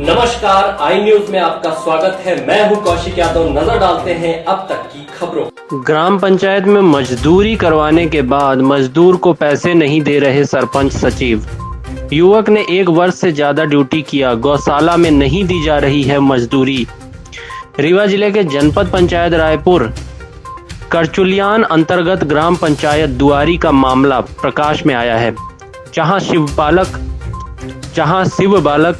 नमस्कार, आई न्यूज में आपका स्वागत है। मैं हूं कौशिक यादव। नजर डालते हैं अब तक की खबरों। ग्राम पंचायत में मजदूरी करवाने के बाद मजदूर को पैसे नहीं दे रहे सरपंच सचिव। युवक ने 1 वर्ष से ज्यादा ड्यूटी किया, गौशाला में नहीं दी जा रही है मजदूरी। रीवा जिले के जनपद पंचायत रायपुर करचुलियान अंतर्गत ग्राम पंचायत दुआरी का मामला प्रकाश में आया है, जहां शिव बालक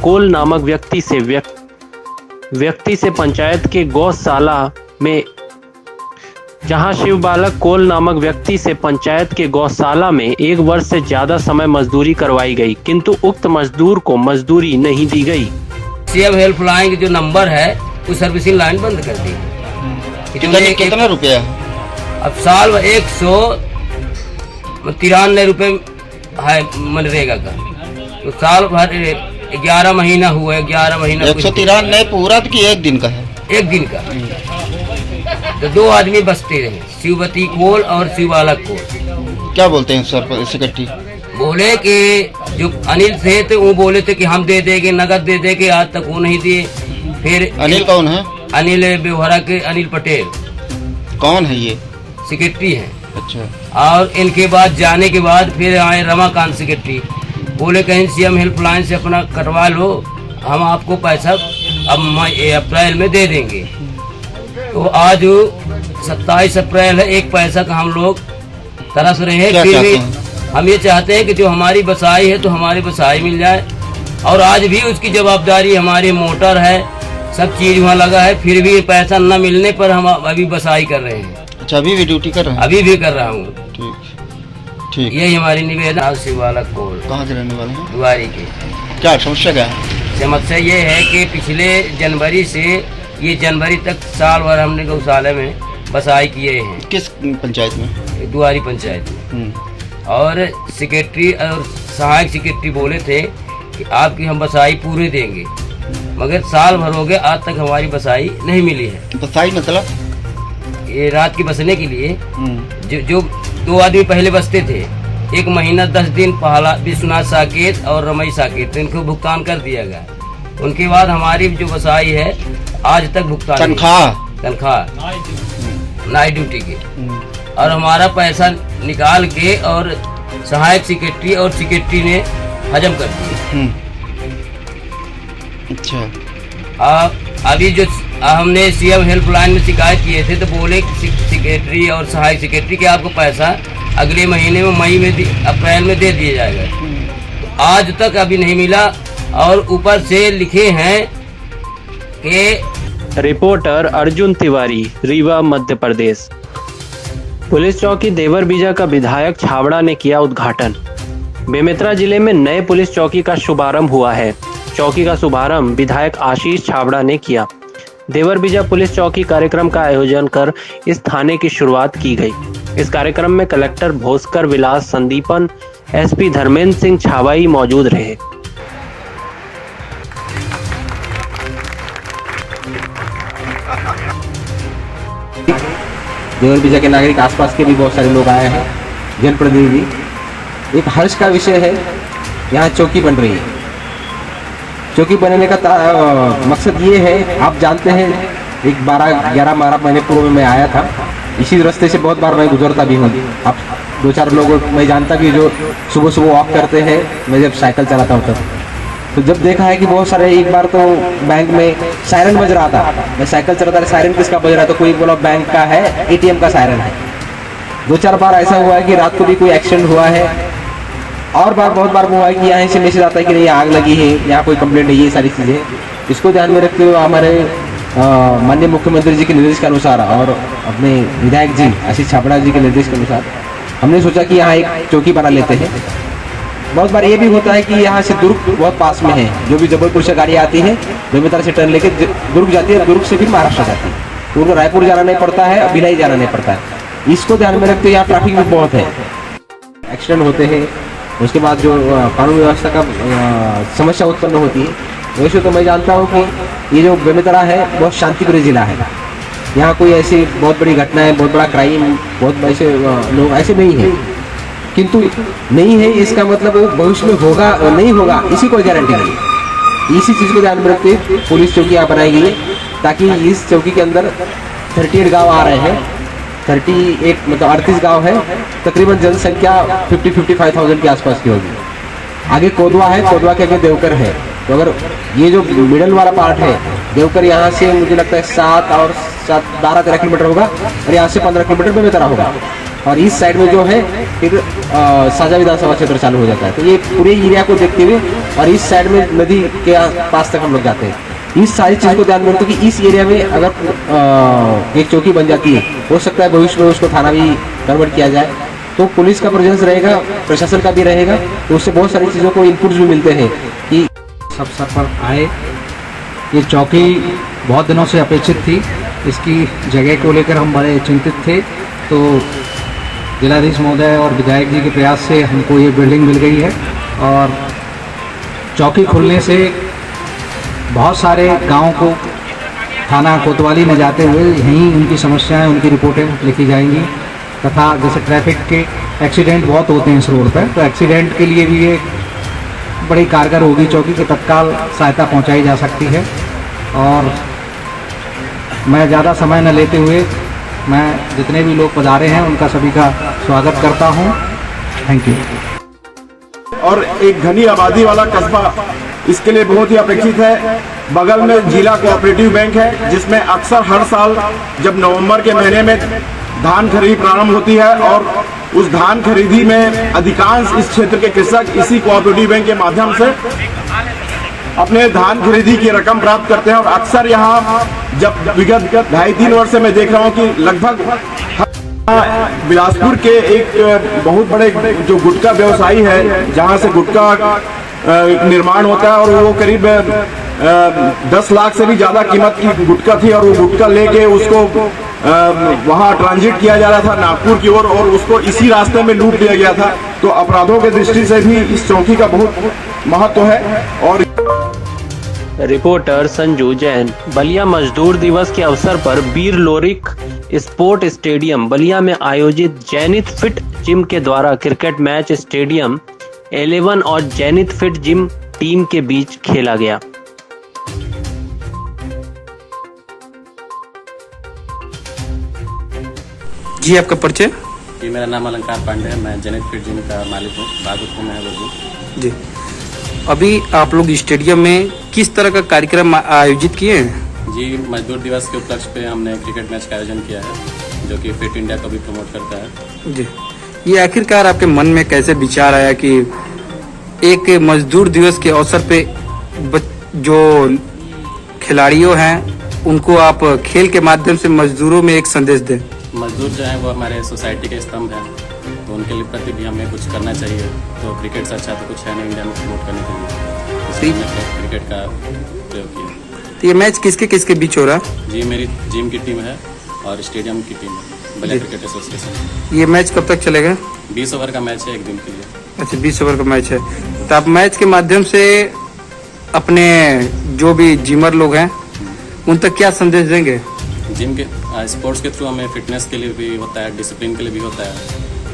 कोल नामक व्यक्ति से पंचायत के गौशाला में 1 वर्ष से ज्यादा समय मजदूरी करवाई गई, किंतु उक्त मजदूर को मजदूरी नहीं दी गई। सीएम हेल्पलाइन जो नंबर है वो सर्विसिंग लाइन बंद कर दी। कितना रुपया? अब साल 193 रुपए है मनरेगा का, तो साल भर 11 महीना हुआ है। 11 महीना 193 पूरा कि एक दिन का है? एक दिन का। तो 2 आदमी बसते रहे, शिववती कोल और शिव बालक कोल। क्या बोलते हैं सर सेक्रेटरी? बोले कि जो अनिल थे तो वो बोले थे कि हम दे देंगे, नगद दे देंगे, आज तक वो नहीं दिए। फिर अनिल कौन है? अनिल बेवहरा के अनिल पटेल। कौन है ये? सेक्रेटरी है। अच्छा। और इनके बाद जाने के बाद फिर आए रमाकांत सेक्रेटरी, बोले कहीं सीएम हेल्पलाइन से अपना कटवा लो, हम आपको पैसा अब अप्रैल में दे देंगे। तो आज 27 अप्रैल है, 1 पैसा का हम लोग तरस रहे हैं। फिर भी हम ये चाहते हैं कि जो हमारी बसाई है तो हमारी बसाई मिल जाए, और आज भी उसकी जवाबदारी हमारी मोटर है, सब चीज वहाँ लगा है, फिर भी पैसा न मिलने पर हम अभी बसाई कर रहे हैं। अच्छा, अभी भी ड्यूटी कर रहे हैं? अभी भी कर रहा हूँ। ठीक। यही हमारी निवेदन। शिव बालक कोल। कहाँ के रहने वाले हैं? दुआरी के। क्या समस्या क्या है? समस्या ये है कि पिछले जनवरी से ये जनवरी तक साल भर हमने गौशाला में बसाई किए हैं। किस पंचायत में? दुआरी पंचायत में। और सेक्रेटरी और सहायक सेक्रेटरी बोले थे कि आपकी हम बसाई पूरे देंगे, मगर साल भर हो गए, आज तक हमारी बसाई नहीं मिली है। बसाई मतलब? ये रात की बसने के लिए जो 2 आदमी पहले बसते थे, 1 महीना 10 दिन पहला विश्वनाथ साकेत और रमई साकेत, तो इनको भुगतान कर दिया गया। उनके बाद हमारी जो बसाई है आज तक भुगतान तनख्वाह नाइट ड्यूटी के, और हमारा पैसा निकाल के और सहायक सेक्रेटरी और सेक्रेटरी ने हजम कर दिया। अच्छा। अभी जो हमने सीएम हेल्पलाइन में शिकायत किए थे, तो बोले सेक्रेटरी और सहायक सेक्रेटरी के आपको पैसा अगले महीने में अप्रैल में दे दिया जाएगा। तो आज तक अभी नहीं मिला, और ऊपर से लिखे हैं कि रिपोर्टर अर्जुन तिवारी, रीवा, मध्य प्रदेश। पुलिस चौकी देवर बीजा का विधायक छाबड़ा ने किया उद्घाटन। बेमेतरा जिले में नए पुलिस चौकी का शुभारंभ हुआ है। चौकी का शुभारंभ विधायक आशीष छाबड़ा ने किया। देवर बीजा पुलिस चौकी कार्यक्रम का आयोजन कर इस थाने की शुरुआत की गई। इस कार्यक्रम में कलेक्टर भोस्कर विलास संदीपन, एसपी धर्मेंद्र सिंह छावाई मौजूद रहे। देवर बीजा के नागरिक, आसपास के भी बहुत सारे लोग आए हैं, जनप्रतिनिधि। एक हर्ष का विषय है, यहाँ चौकी बन रही है। चौकी बनने का मकसद ये है, आप जानते हैं, एक 11 महीने पूर्व में मैं आया था, इसी रास्ते से बहुत बार मैं गुजरता भी हूँ। अब 2-4 लोगों मैं जानता भी, जो सुबह सुबह वॉक करते हैं, मैं जब साइकिल चलाता हूँ तब, तो जब देखा है कि बहुत सारे, एक बार तो बैंक में सायरन बज रहा था, मैं साइकिल चलाता था, सायरन किसका बज रहा था, कोई बोला बैंक का है, एटीएम का सायरन है। 2-4 बार ऐसा हुआ है कि रात को भी कोई एक्सीडेंट हुआ है, और बहुत बार हुआ है कि यहाँ से मैसेज आता है कि नहीं आग लगी है, यहाँ कोई कंप्लेंट है। ये सारी चीज़ें, इसको ध्यान में रखते हुए हमारे माननीय मुख्यमंत्री जी के निर्देश के अनुसार और अपने विधायक जी आशीष छाबड़ा जी के निर्देश के अनुसार हमने सोचा कि यहाँ एक चौकी बना लेते हैं। बहुत बार ये भी होता है कि यहाँ से दुर्ग बहुत पास में है, जो भी जबलपुर से गाड़ी आती है, बेमेतरा से टर्न लेके दुर्ग जाती है, दुर्ग से भी महाराष्ट्र जाती है, तो उनको रायपुर जाना नहीं पड़ता है, भिलाई जाना नहीं पड़ता है। इसको ध्यान में रखते हुए यहाँ ट्रैफिक भी बहुत है, एक्सीडेंट होते हैं, उसके बाद जो कानून व्यवस्था का समस्या उत्पन्न होती है। वैसे तो मैं जानता हूँ कि ये जो बेमेतरा है बहुत शांतिप्रिय जिला है, यहाँ कोई ऐसी बहुत बड़ी घटनाएं, बहुत बड़ा क्राइम, बहुत ऐसे लोग ऐसे नहीं है किंतु नहीं है इसका मतलब वो भविष्य में होगा और नहीं होगा इसी को गारंटी नहीं। इसी चीज़ को ध्यान में रखते पुलिस चौकी यहाँ बनाई गई है, ताकि इस चौकी के अंदर 38 गांव आ रहे हैं, 38 मतलब 38 गांव है, तकरीबन जनसंख्या 50-55,000 के आसपास की होगी। आगे कोदवा है, कोदवा के आगे देवकर है। तो अगर ये जो मिडल वाला पार्ट है देवकर, यहाँ से मुझे लगता है 12-13 किलोमीटर होगा और यहाँ से 15 किलोमीटर बेमेतरा होगा, और इस साइड में जो है फिर साझा विधानसभा क्षेत्र चालू हो जाता है। तो ये पूरे एरिया को देखते हुए और इस साइड में नदी के पास तक हम लोग जाते हैं। इस सारी चीज़ को ध्यान में रखते कि इस एरिया में अगर एक चौकी बन जाती है, हो सकता है भविष्य में उसको थाना भी कन्वर्ट किया जाए, तो पुलिस का प्रेजेंस रहेगा, प्रशासन का भी रहेगा, तो उससे बहुत सारी चीज़ों को इनपुट्स भी मिलते हैं कि सब सर पर आए। ये चौकी बहुत दिनों से अपेक्षित थी, इसकी जगह को लेकर हम बड़े चिंतित थे। तो जिलाधीश महोदय और विधायक जी के प्रयास से हमको ये बिल्डिंग मिल गई है, और चौकी खुलने से बहुत सारे गाँव को थाना कोतवाली में जाते हुए यहीं उनकी समस्याएं, उनकी रिपोर्टें लिखी जाएंगी, तथा जैसे ट्रैफिक के एक्सीडेंट बहुत होते हैं इस रोड पर, तो एक्सीडेंट के लिए भी ये बड़ी कारगर होगी चौकी की, तत्काल सहायता पहुंचाई जा सकती है। और मैं ज़्यादा समय न लेते हुए मैं जितने भी लोग पधारे हैं उनका सभी का स्वागत करता हूं। Thank you. और एक घनी आबादी वाला कस्बा इसके लिए बहुत ही अपेक्षित है। बगल में जिला कोऑपरेटिव बैंक है, जिसमें अक्सर हर साल जब नवंबर के महीने में धान खरीदी प्रारंभ होती है, और उस धान खरीदी में अधिकांश इस क्षेत्र के कृषक इसी कोऑपरेटिव बैंक के माध्यम से अपने धान खरीदी की रकम प्राप्त करते हैं। और अक्सर यहाँ जब विगत 2.5-3 वर्ष से मैं देख रहा हूँ कि लगभग बिलासपुर के एक बहुत बड़े जो गुटखा व्यवसायी है, जहाँ से गुटखा निर्माण होता है, और वो करीब 10 लाख से भी ज्यादा कीमत की गुटखा थी, और वो गुटखा लेके उसको वहाँ ट्रांजिट किया जा रहा था नागपुर की ओर, और उसको इसी रास्ते में लूट लिया गया था। तो अपराधों के दृष्टि से भी इस चौकी का बहुत महत्व है। और रिपोर्टर संजू जैन। बलिया मजदूर दिवस के अवसर पर वीर लोरिक स्पोर्ट स्टेडियम बलिया में आयोजित जैनित फिट जिम के द्वारा क्रिकेट मैच स्टेडियम 11 और जैनित फिट जिम टीम के बीच खेला गया। जी आपका परिचय? जी मेरा नाम अलंकार पांडे है, मैं जैनित फिट जिम का मालिक हूँ, बागुतपुर में है वो जिम। जी अभी आप लोग स्टेडियम में किस तरह का कार्यक्रम आयोजित किए हैं? जी मजदूर दिवस के उपलक्ष्य पे हमने क्रिकेट मैच का आयोजन किया है, जो कि फिट इंडिया को भी प्रमोट करता है। जी ये आखिरकार आपके मन में कैसे विचार आया कि एक मजदूर दिवस के अवसर पे जो खिलाड़ियों हैं उनको आप खेल के माध्यम से मजदूरों में एक संदेश दें? मजदूर जो है वो हमारे सोसाइटी के स्तंभ हैं, तो उनके लिए प्रति भी हमें कुछ करना चाहिए। तो क्रिकेट से अच्छा तो कुछ है नहीं इंडिया में प्रमोट करने के लिए, इसलिए हमने क्रिकेट का प्रयोग किया। तो ये मैच किसके किसके बीच हो रहा है? जी मेरी जिम की टीम है और स्टेडियम की टीम है, बलिया क्रिकेट एसोसिएशन। ये मैच कब तक चलेगा? 20 ओवर का मैच है एक दिन के लिए। अच्छा 20 ओवर का मैच है। तो आप मैच के माध्यम से अपने जो भी जिमर लोग हैं उन तक क्या संदेश देंगे? जिम के स्पोर्ट्स के थ्रू हमें फिटनेस के लिए भी होता है, डिसिप्लिन के लिए भी होता है,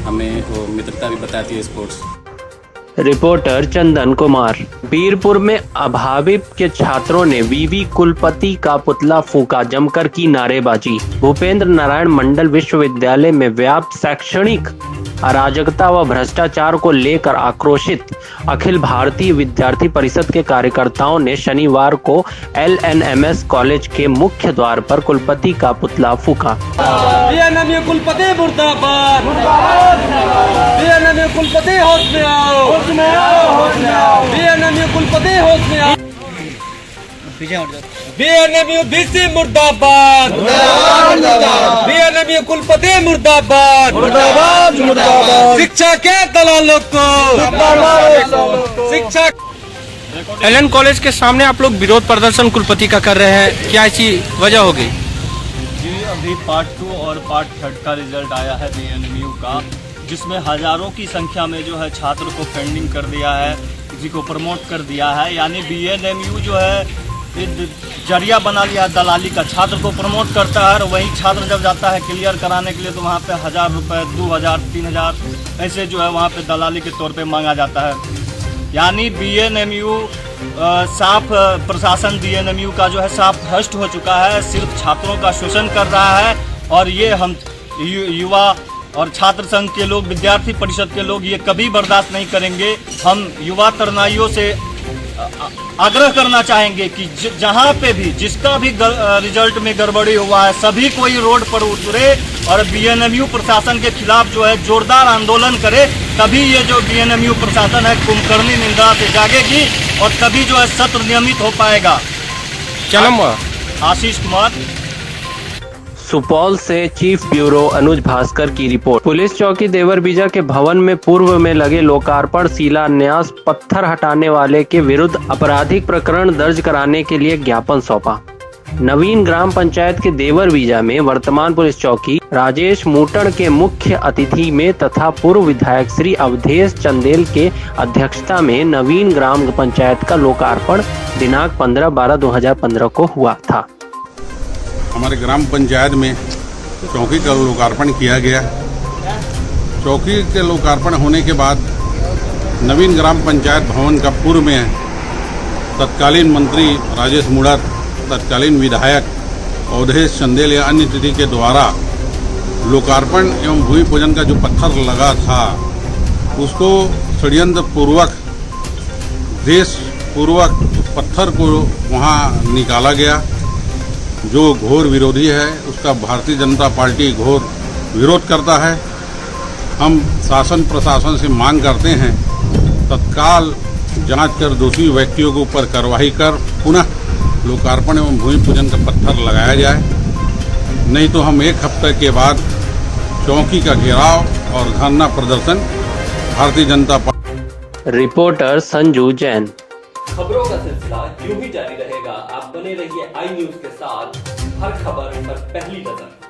हमें वो मित्रता भी बताती है स्पोर्ट्स। रिपोर्टर चंदन कुमार। वीरपुर में अभाविप के छात्रों ने वीवी कुलपति का पुतला फूंका, जमकर की नारेबाजी। भूपेंद्र नारायण मंडल विश्वविद्यालय में व्याप्त शैक्षणिक अराजकता व भ्रष्टाचार को लेकर आक्रोशित अखिल भारतीय विद्यार्थी परिषद के कार्यकर्ताओं ने शनिवार को LNMS कॉलेज के मुख्य द्वार पर कुलपति का पुतला फूंका। कुलपति मुर्दाबाद, कुलपति होश में आओ, कुलपति होश में आओ। BNMU मुर्दाबाद, BNMU कुलपति मुर्दाबाद, शिक्षा के दलालों को शिक्षा। LN कॉलेज के सामने आप लोग विरोध प्रदर्शन कुलपति का कर रहे हैं, क्या ऐसी वजह होगी? जी अभी पार्ट 2 और पार्ट 3 का रिजल्ट आया है BNMU का, जिसमें हजारों की संख्या में जो है छात्र को पेंडिंग कर दिया है, किसी को प्रमोट कर दिया है। यानी BNMU जो है एक जरिया बना लिया दलाली का, छात्र को प्रमोट करता है और वही छात्र जब जाता है क्लियर कराने के लिए तो वहाँ पे 1000 रुपये, 2000, 3000 ऐसे जो है वहाँ पे दलाली के तौर पे मांगा जाता है। यानी बीएनएमयू साफ प्रशासन बीएनएमयू का जो है साफ भ्रष्ट हो चुका है, सिर्फ छात्रों का शोषण कर रहा है। और ये हम युवा और छात्र संघ के लोग, विद्यार्थी परिषद के लोग ये कभी बर्दाश्त नहीं करेंगे। हम युवा तरनाइयों से आग्रह करना चाहेंगे कि जहाँ पे भी जिसका भी रिजल्ट में गड़बड़ी हुआ है सभी कोई रोड पर उतरे और बीएनएमयू प्रशासन के खिलाफ जो है जोरदार आंदोलन करे। तभी ये जो बीएनएमयू प्रशासन है कुंभकर्णी निंदा से जागेगी और तभी जो है सत्र नियमित हो पाएगा। आशीष कुमार, सुपौल से चीफ ब्यूरो अनुज भास्कर की रिपोर्ट। पुलिस चौकी देवरबीजा के भवन में पूर्व में लगे लोकार्पण शिलान्यास पत्थर हटाने वाले के विरुद्ध आपराधिक प्रकरण दर्ज कराने के लिए ज्ञापन सौंपा। नवीन ग्राम पंचायत के देवरबीजा में वर्तमान पुलिस चौकी राजेश मूटण के मुख्य अतिथि में तथा पूर्व विधायक श्री अवधेश चंदेल के अध्यक्षता में नवीन ग्राम पंचायत का लोकार्पण दिनांक 15/12/2015 को हुआ था। हमारे ग्राम पंचायत में चौकी का लोकार्पण किया गया। चौकी के लोकार्पण होने के बाद नवीन ग्राम पंचायत भवन का पूर्व में तत्कालीन मंत्री राजेश मूणत, तत्कालीन विधायक अवधेश चंदेल या अन्य अतिथि के द्वारा लोकार्पण एवं भूमि पूजन का जो पत्थर लगा था उसको षड्यंत्र पूर्वक, देश पूर्वक उस पत्थर को वहाँ निकाला गया। जो घोर विरोधी है उसका भारतीय जनता पार्टी घोर विरोध करता है। हम शासन प्रशासन से मांग करते हैं तत्काल जांच कर दोषी व्यक्तियों के ऊपर कार्रवाई कर पुनः लोकार्पण एवं भूमि पूजन का पत्थर लगाया जाए, नहीं तो हम एक हफ्ते के बाद चौकी का घेराव और धरना प्रदर्शन भारतीय जनता पार्टी। रिपोर्टर संजू जैन। खबरों का सिलसिला यूं ही जारी रहेगा। आप बने रहिए आई न्यूज के साथ, हर खबर पर पहली नजर।